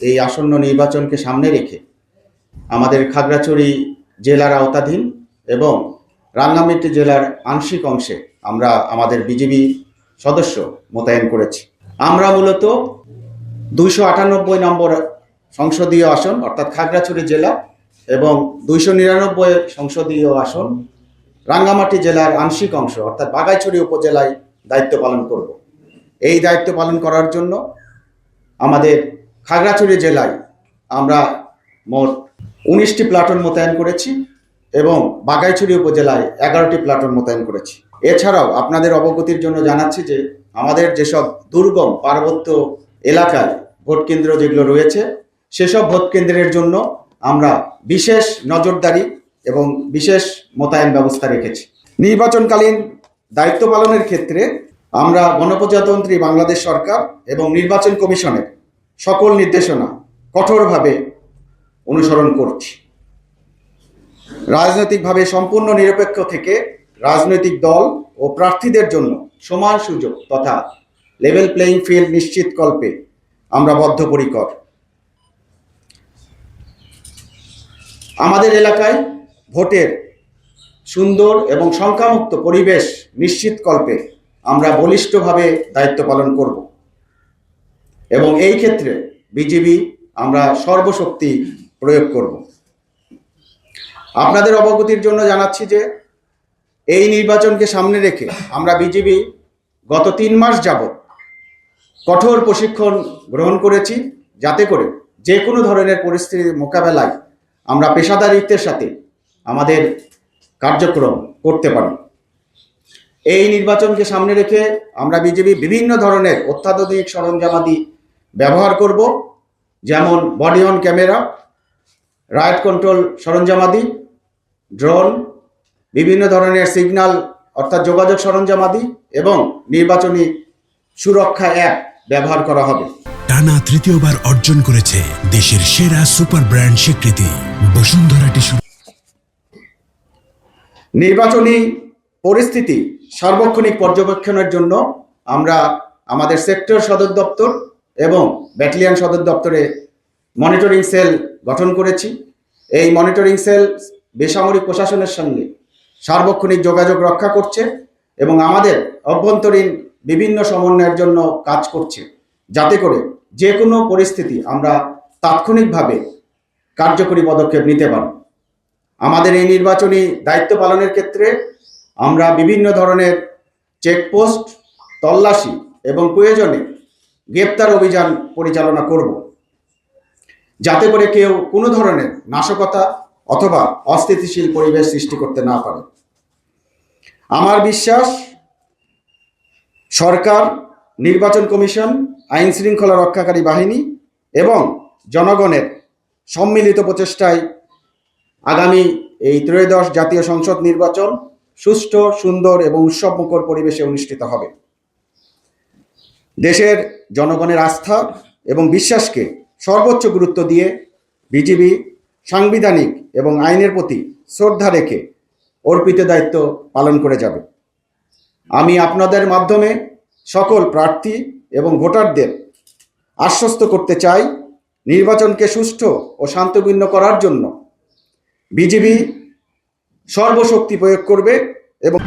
এই আসন্ন নির্বাচনকে সামনে রেখে আমাদের খাগড়াছড়ি জেলার আওতাধীন এবং রাঙ্গামাটি জেলার আংশিক অংশে আমরা আমাদের বিজিবি সদস্য মোতায়েন করেছি। আমরা মূলত 298 নম্বর সংসদীয় আসন অর্থাৎ খাগড়াছড়ি জেলা এবং 299 সংসদীয় আসন রাঙ্গামাটি জেলার আংশিক অংশ অর্থাৎ বাঘাইছড়ি উপজেলায় দায়িত্ব পালন করব। এই দায়িত্ব পালন করার জন্য আমাদের খাগড়াছড়ি জেলায় আমরা মোট 19টি প্লাটুন মোতায়েন করেছি এবং বাঘাইছড়ি উপজেলায় 11টি প্লাটুন মোতায়েন করেছি। এছাড়াও আপনাদের অবগতির জন্য জানাচ্ছি যে আমাদের যেসব দুর্গম পার্বত্য এলাকায় ভোট কেন্দ্র যেগুলো রয়েছে সেসব ভোট কেন্দ্রের জন্য আমরা বিশেষ নজরদারি এবং বিশেষ মোতায়েন ব্যবস্থা রেখেছি। নির্বাচনকালীন দায়িত্ব পালনের ক্ষেত্রে আমরা গণপ্রজাতন্ত্রী বাংলাদেশ সরকার এবং নির্বাচন কমিশনের সকল নির্দেশনা কঠোরভাবে অনুসরণ করছি। রাজনৈতিকভাবে সম্পূর্ণ নিরপেক্ষ থেকে রাজনৈতিক দল ও প্রার্থীদের জন্য সমান সুযোগ তথা লেভেল প্লেইং ফিল্ড নিশ্চিতকল্পে আমরা বদ্ধপরিকর। আমাদের এলাকায় ভোটের সুন্দর এবং সংখ্যামুক্ত পরিবেশ নিশ্চিতকল্পে আমরা বলিষ্ঠভাবে দায়িত্ব পালন করব এবং এই ক্ষেত্রে বিজিবি আমরা সর্বশক্তি প্রয়োগ করব। আপনাদের অবগতির জন্য জানাচ্ছি যে এই নির্বাচনকে সামনে রেখে আমরা বিজিবি গত 3 মাস যাবৎ কঠোর প্রশিক্ষণ গ্রহণ করেছি যাতে করে যে কোনো ধরনের পরিস্থিতির মোকাবেলায় আমরা পেশাদারিত্বের সাথে আমাদের কার্যক্রম করতে পারি। এই নির্বাচনকে সামনে রেখে আমরা বিজিবি বিভিন্ন ধরনের অত্যাধুনিক সরঞ্জামাদি ব্যবহার করব, যেমন body on camera, riot control সরঞ্জামাদি, ড্রোন, বিভিন্ন ধরনের সিগন্যাল অর্থাৎ যোগাযোগ সরঞ্জামাদি এবং নির্বাচনী সুরক্ষা অ্যাপ ব্যবহার করা হবে। টানা তৃতীয়বার অর্জন করেছে দেশের সেরা সুপার ব্র্যান্ড স্বীকৃতি বসুন্ধরা টিস্যু। নির্বাচনী পরিস্থিতি সার্বক্ষণিক পর্যবেক্ষণের জন্য আমরা আমাদের সেক্টর সদর দপ্তর এবং ব্যাটালিয়ন সদর দপ্তরে মনিটরিং সেল গঠন করেছি। এই মনিটরিং সেল বেসামরিক প্রশাসনের সঙ্গে সার্বক্ষণিক যোগাযোগ রক্ষা করছে এবং আমাদের অভ্যন্তরীণ বিভিন্ন সমন্বয়ের জন্য কাজ করছে, যাতে করে যে কোনো পরিস্থিতি আমরা তাৎক্ষণিকভাবে কার্যকরী পদক্ষেপ নিতে পারি। আমাদের এই নির্বাচনী দায়িত্ব পালনের ক্ষেত্রে আমরা বিভিন্ন ধরনের চেকপোস্ট, তল্লাশি এবং প্রয়োজনে গ্রেপ্তার অভিযান পরিচালনা করব, যাতে করে কেউ কোনো ধরনের নাশকতা অথবা অস্থিতিশীল পরিবেশ সৃষ্টি করতে না পারে। আমার বিশ্বাস সরকার, নির্বাচন কমিশন, আইন শৃঙ্খলা রক্ষাকারী বাহিনী এবং জনগণের সম্মিলিত প্রচেষ্টায় আগামী এই ত্রয়োদশ জাতীয় সংসদ নির্বাচন সুষ্ঠু, সুন্দর এবং উৎসবমুখর পরিবেশে অনুষ্ঠিত হবে। দেশের জনগণের আস্থা এবং বিশ্বাসকে সর্বোচ্চ গুরুত্ব দিয়ে বিজিবি সাংবিধানিক এবং আইনের প্রতি শ্রদ্ধা রেখে অর্পিত দায়িত্ব পালন করে যাবে। আমি আপনাদের মাধ্যমে সকল প্রার্থী এবং ভোটারদের আশ্বস্ত করতে চাই, নির্বাচনকে সুষ্ঠু ও শান্তিপূর্ণ করার জন্য বিজিবি সর্বশক্তি প্রয়োগ করবে এবং